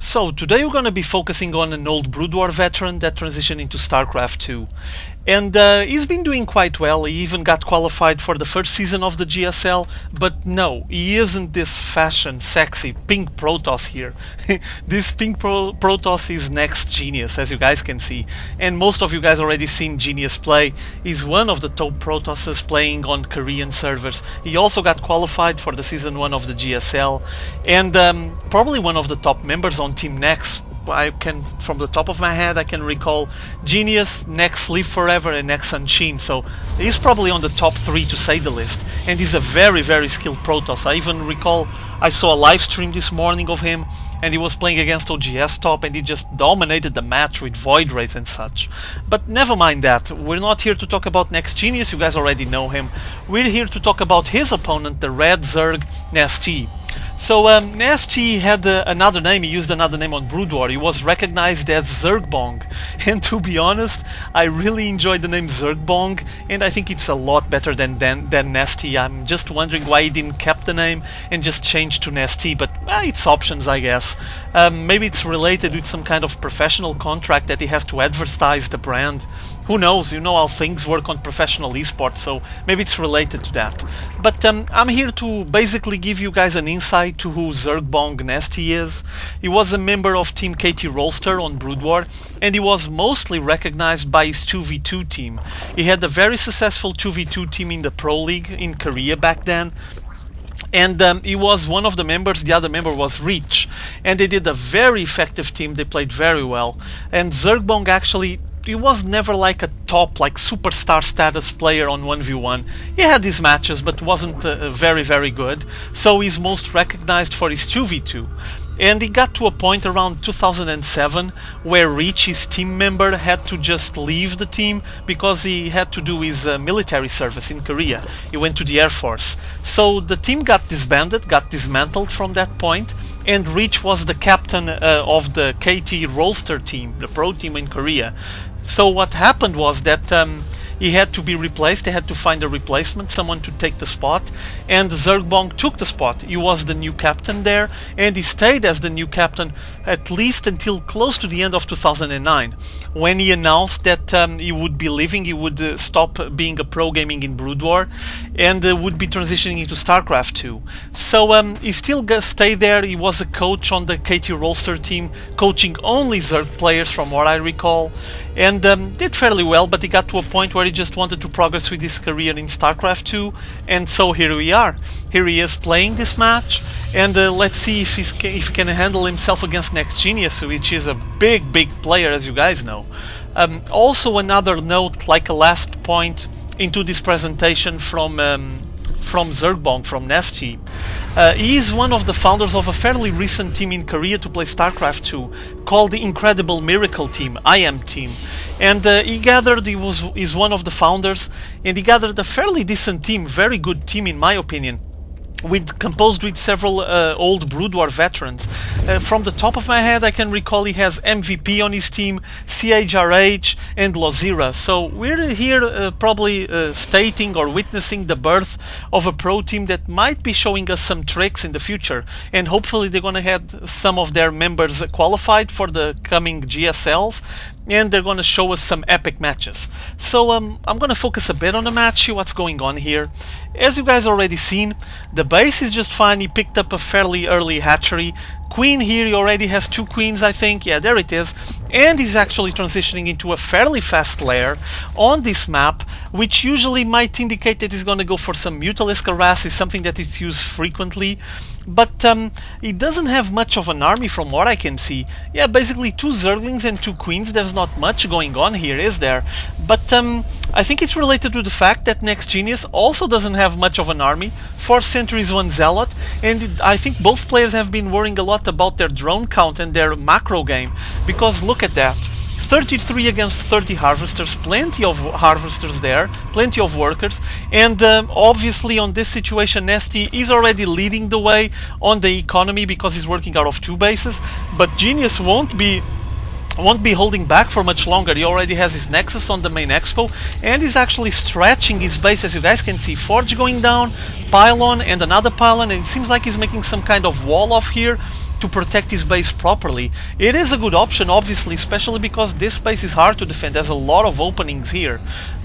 So today we're going to be focusing on an old BroodWar veteran that transitioned into Starcraft 2. And he's been doing quite well. He even got qualified for the first season of the GSL, but no, he isn't this fashion, sexy, pink Protoss here. This pink Protoss is NEXGenius, as you guys can see. And most of you guys already seen Genius play. He's one of the top Protosses playing on Korean servers. He also got qualified for the season 1 of the GSL, and probably one of the top members on Team Nex. From the top of my head, I can recall Genius, Nex Live Forever, and Nex Unseen. So he's probably on the top 3 to say the least. And he's a very, very skilled Protoss. I even recall I saw a live stream this morning of him, and he was playing against OGS top, and he just dominated the match with Void Rays and such. But never mind that. We're not here to talk about NEXGenius, you guys already know him. We're here to talk about his opponent, the red Zerg NesTea. So NesTea had another name. He used another name on BroodWar. He was recognized as ZergBong, and to be honest, I really enjoyed the name ZergBong, and I think it's a lot better than NesTea. I'm just wondering why he didn't keep the name and just change to NesTea, but it's options, I guess. Maybe it's related with some kind of professional contract that he has to advertise the brand. Who knows? You know how things work on professional esports, so maybe it's related to that. But I'm here to basically give you guys an insight to who ZergBong NesTea is. He was a member of Team KT Rolster on BroodWar, and he was mostly recognized by his 2v2 team. He had a very successful 2v2 team in the Pro League in Korea back then. And he was one of the members. The other member was Reach, and they did a very effective team. They played very well, and ZergBong actually, he was never like a top, like superstar status player on 1v1. He had his matches, but wasn't very, very good. So he's most recognized for his 2v2. And he got to a point around 2007 where Reach, his team member, had to just leave the team because he had to do his military service in Korea. He went to the Air Force. So the team got disbanded, got dismantled from that point, and Reach was the captain of the KT Rolster team, the pro team in Korea. So what happened was that he had to be replaced. They had to find a replacement, someone to take the spot, and ZergBong took the spot. He was the new captain there, and he stayed as the new captain at least until close to the end of 2009, when he announced that he would be leaving. He would stop being a pro gaming in BroodWar and would be transitioning into Starcraft 2. So he still stayed there. He was a coach on the KT Rolster team, coaching only Zerg players from what I recall, and did fairly well, but he got to a point where he just wanted to progress with his career in Starcraft 2, and so here we are. Here he is playing this match, and let's see if he can handle himself against NEXGenius, which is a big, big player, as you guys know. Also another note, like a last point into this presentation from ZergBong, from NesTea. He is one of the founders of a fairly recent team in Korea to play Starcraft 2 called the Incredible Miracle Team, IM Team. And he's one of the founders, and he gathered a fairly decent team, very good team in my opinion, composed with several old BroodWar veterans. From the top of my head, I can recall he has MVP on his team, CHRH, and Lozira. So we're here probably stating or witnessing the birth of a pro team that might be showing us some tricks in the future, and hopefully they're gonna have some of their members qualified for the coming GSLs, and they're going to show us some epic matches. So I'm going to focus a bit on the match, see what's going on here. As you guys already seen, the base is just fine. He picked up a fairly early hatchery. Queen here, he already has 2 queens, I think. Yeah, there it is. And he's actually transitioning into a fairly fast lair on this map, which usually might indicate that he's going to go for some Mutalisk harass, is something that is used frequently. But he doesn't have much of an army from what I can see. Yeah, basically 2 Zerglings and 2 Queens. There's not much going on here, is there? But I think it's related to the fact that NEXGenius also doesn't have much of an army. 4 Sentries, 1 Zealot, and I think both players have been worrying a lot about their drone count and their macro game, because look at that. 33 against 30 harvesters, plenty of harvesters there, plenty of workers, and obviously on this situation NesTea is already leading the way on the economy because he's working out of 2 bases, but Genius won't be holding back for much longer. He already has his Nexus on the main expo, and he's actually stretching his base, as you guys can see. Forge going down, pylon and another pylon, and it seems like he's making some kind of wall off here to to protect his base properly. It is a good option, obviously, especially because this base is hard to defend. There's a lot of openings here.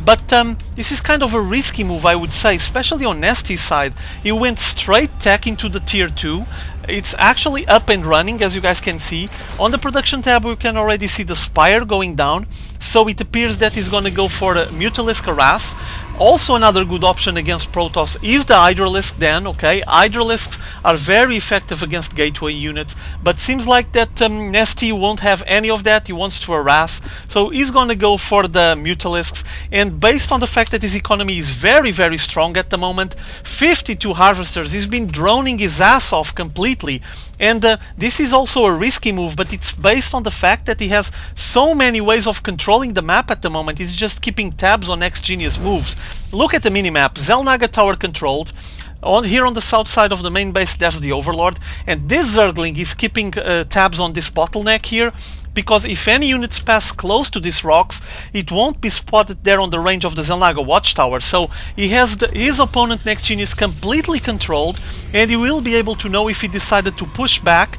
But this is kind of a risky move, I would say, especially on NesTea's side. He went straight tech into the tier 2. It's actually up and running, as you guys can see. On the production tab, we can already see the Spire going down. So it appears that he's going to go for the Mutalisk Harass. Also another good option against Protoss is the Hydralisk then, okay? Hydralisks are very effective against gateway units, but seems like that NesTea won't have any of that. He wants to harass, so he's going to go for the Mutalisks. And based on the fact that his economy is very, very strong at the moment, 52 Harvesters, he's been droning his ass off completely. And this is also a risky move, but it's based on the fact that he has so many ways of controlling the map at the moment. He's just keeping tabs on NexGenius moves. Look at the minimap. Xel'Naga Tower controlled. Here on the south side of the main base, there's the Overlord. And this Zergling is keeping tabs on this bottleneck here, because if any units pass close to these rocks, it won't be spotted there on the range of the Xel'Naga Watchtower. So he has his opponent NexGenius completely controlled, and he will be able to know if he decided to push back,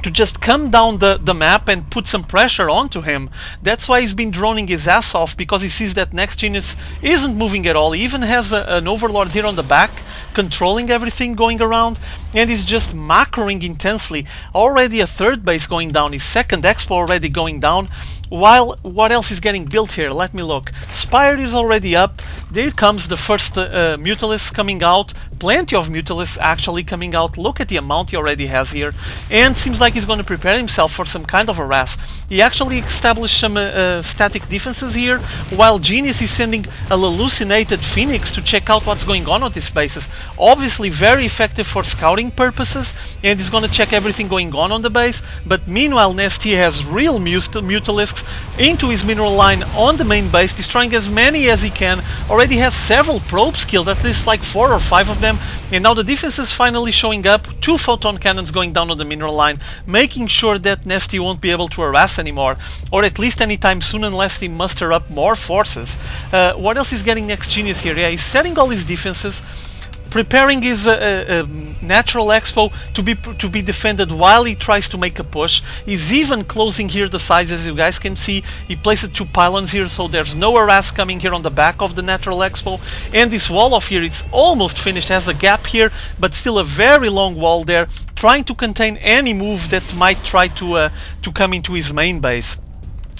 to just come down the map and put some pressure onto him. That's why he's been droning his ass off, because he sees that NexGenius isn't moving at all. He even has an Overlord here on the back, controlling everything going around, and he's just macroing intensely. Already a third base going down, his second expo already going down. While what else is getting built here? Let me look. Spire is already up. There comes the first Mutalisk coming out. Plenty of Mutalisks actually coming out. Look at the amount he already has here. And seems like he's going to prepare himself for some kind of harass. He actually established some static defenses here, while Genius is sending a hallucinated Phoenix to check out what's going on these bases. Obviously very effective for scouting purposes, and he's going to check everything going on the base. But meanwhile, NesTea has real Mutalisks into his mineral line on the main base, destroying as many as he can. Already has several probes killed, at least like 4 or 5 of them. And now the defense is finally showing up. 2 photon cannons going down on the mineral line, making sure that NesTea won't be able to harass anymore, or at least anytime soon, unless he muster up more forces. What else is getting NexGenius here? Yeah, he's setting all his defenses, preparing his natural expo to be defended while he tries to make a push. He's even closing here the sides, as you guys can see. He placed 2 pylons here, so there's no harass coming here on the back of the natural expo. And this wall off here, it's almost finished, has a gap here, but still a very long wall there, trying to contain any move that might try to come into his main base.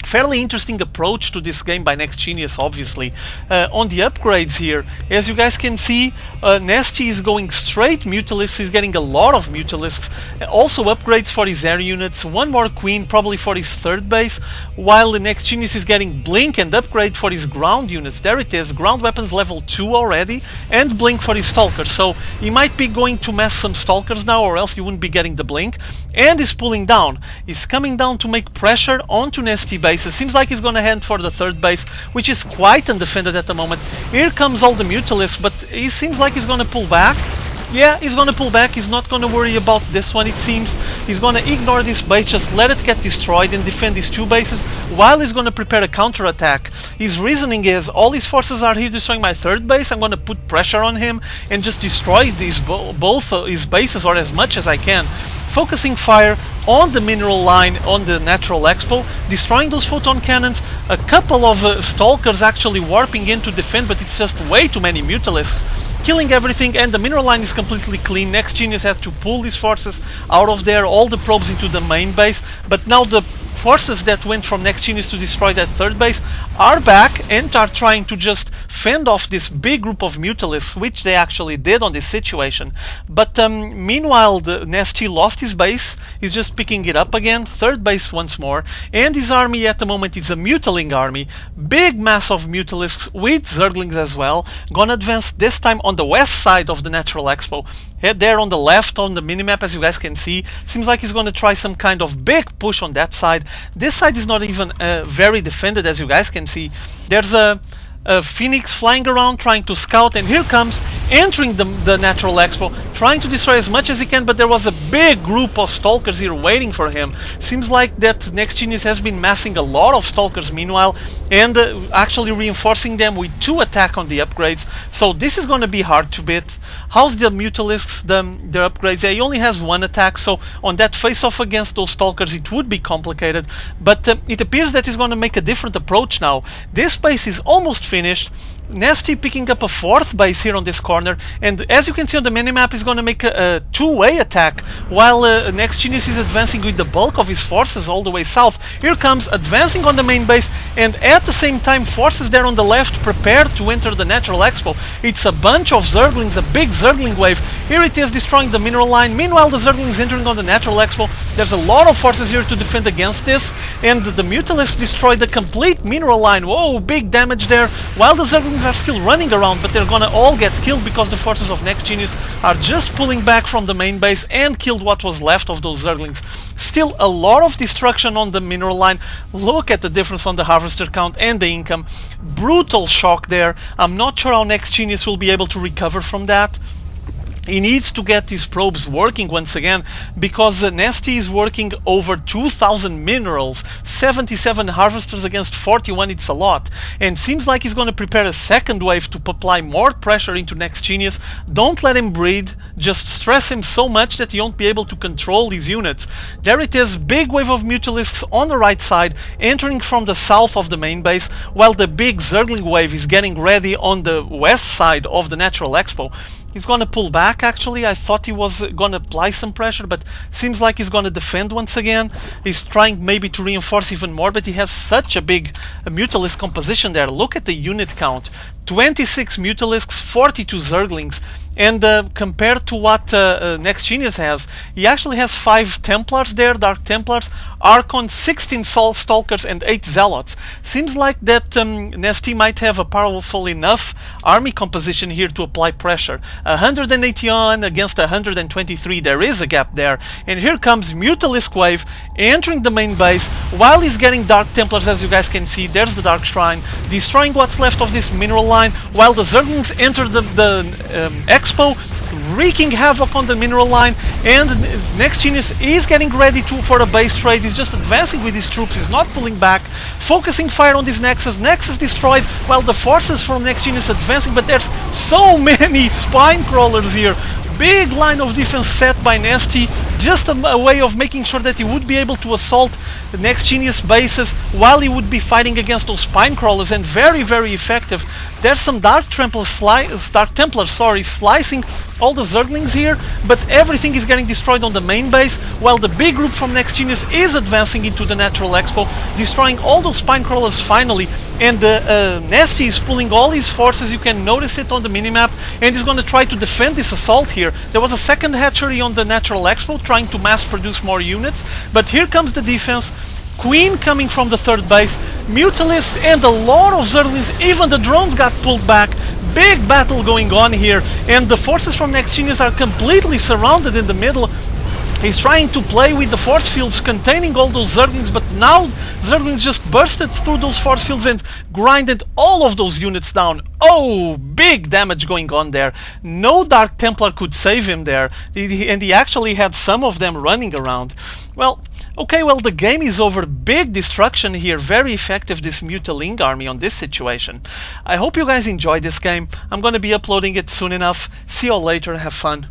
Fairly interesting approach to this game by NexGenius, obviously. On the upgrades here, as you guys can see, NesTea is going straight Mutalisks. He's getting a lot of Mutalisks. Also upgrades for his air units, 1 more Queen, probably for his third base, while the NexGenius is getting Blink and upgrade for his ground units. There it is, ground weapons level 2 already, and Blink for his Stalkers. So he might be going to mess some Stalkers now, or else he wouldn't be getting the Blink. And he's pulling down. He's coming down to make pressure onto NesTea base. It seems like he's going to head for the third base, which is quite undefended at the moment. Here comes all the Mutalisks, but he seems like he's going to pull back. Yeah, he's going to pull back. He's not going to worry about this one, it seems. He's going to ignore this base, just let it get destroyed and defend these 2 bases, while he's going to prepare a counterattack. His reasoning is, all his forces are here destroying my third base, I'm going to put pressure on him and just destroy these both his bases, or as much as I can. Focusing fire on the mineral line on the natural expo, destroying those photon cannons, a couple of Stalkers actually warping in to defend, but it's just way too many Mutalisks, killing everything, and the mineral line is completely clean. NexGenius had to pull these forces out of there, all the probes into the main base, but now the forces that went from NexGenius to destroy that third base are back and are trying to just fend off this big group of Mutalisks, which they actually did on this situation. But meanwhile, the NesTea lost his base. He's just picking it up again, third base once more, and his army at the moment is a Mutaling army, big mass of Mutalisks with Zerglings as well. Gonna advance this time on the west side of the natural expo. Head there on the left on the minimap, as you guys can see. Seems like he's going to try some kind of big push on that side. This side is not even very defended, as you guys can see. There's a Phoenix flying around trying to scout, and here comes entering the natural expo, trying to destroy as much as he can, but there was a big group of Stalkers here waiting for him. Seems like that NexGenius has been massing a lot of Stalkers meanwhile, and actually reinforcing them with 2 attack on the upgrades. So this is going to be hard to beat. How's the Mutalisks, their upgrades? Yeah, he only has one attack, so on that face-off against those Stalkers it would be complicated, but it appears that he's going to make a different approach now. This base is almost finished. NesTea picking up a fourth base here on this corner, and as you can see on the minimap, he's going to make a two-way attack while NextGenius is advancing with the bulk of his forces all the way south. Here comes advancing on the main base, and at the same time forces there on the left prepared to enter the Natural Expo. It's a bunch of Zerglings, a big Zergling wave. Here it is destroying the mineral line. Meanwhile the Zerglings entering on the Natural Expo. There's a lot of forces here to defend against this, and the Mutalisks destroyed the complete mineral line. Whoa, big damage there, while the Zerglings are still running around, but they're gonna all get killed because the forces of NextGenius are just pulling back from the main base and killed what was left of those Zerglings. Still a lot of destruction on the mineral line. Look at the difference on the harvester count and the income. Brutal shock there. I'm not sure how NextGenius will be able to recover from that. He needs to get his probes working once again, because NesTea is working over 2,000 minerals, 77 harvesters against 41, it's a lot. And seems like he's going to prepare a second wave to apply more pressure into NextGenius. Don't let him breed, just stress him so much that he won't be able to control these units. There it is, big wave of Mutalisks on the right side, entering from the south of the main base, while the big Zergling wave is getting ready on the west side of the Natural Expo. He's going to pull back, actually. I thought he was going to apply some pressure, but seems like he's going to defend once again. He's trying maybe to reinforce even more, but he has such a big Mutalisk composition there. Look at the unit count. 26 Mutalisks, 42 Zerglings. And compared to what NextGenius has, he actually has 5 Templars there, Dark Templars, Archon, 16 Stalkers and 8 Zealots. Seems like that NesTea might have a powerful enough army composition here to apply pressure. 181 against 123, there is a gap there. And here comes Mutalisk wave entering the main base while he's getting Dark Templars. As you guys can see, there's the Dark Shrine, destroying what's left of this mineral line, while the Zerglings enter the Expo, wreaking havoc on the mineral line. And NextGenius is getting ready for a base trade. He's just advancing with his troops, he's not pulling back, focusing fire on this Nexus. Nexus destroyed while the forces from NextGenius advancing, but there's so many spine crawlers here. Big line of defense set by NesTea, just a way of making sure that he would be able to assault the NextGenius bases while he would be fighting against those spine crawlers, and very, very effective. There's some Dark Templars slicing all the Zerglings here, but everything is getting destroyed on the main base, while the big group from NextGenius is advancing into the Natural Expo, destroying all those spine crawlers finally. And NesTea is pulling all his forces, you can notice it on the minimap, and he's going to try to defend this assault here. There was a second hatchery on the Natural Expo trying to mass produce more units, but here comes the defense. Queen coming from the third base, Mutalisks and a lot of Zerglings, even the drones got pulled back. Big battle going on here, and the forces from NextGenius are completely surrounded in the middle. He's trying to play with the force fields containing all those Zerglings, but now Zerglings just bursted through those force fields and grinded all of those units down. Oh, big damage going on there. No Dark Templar could save him there, and he actually had some of them running around. Well, okay, well, the game is over. Big destruction here. Very effective, this Mutaling army on this situation. I hope you guys enjoyed this game. I'm going to be uploading it soon enough. See you all later. Have fun.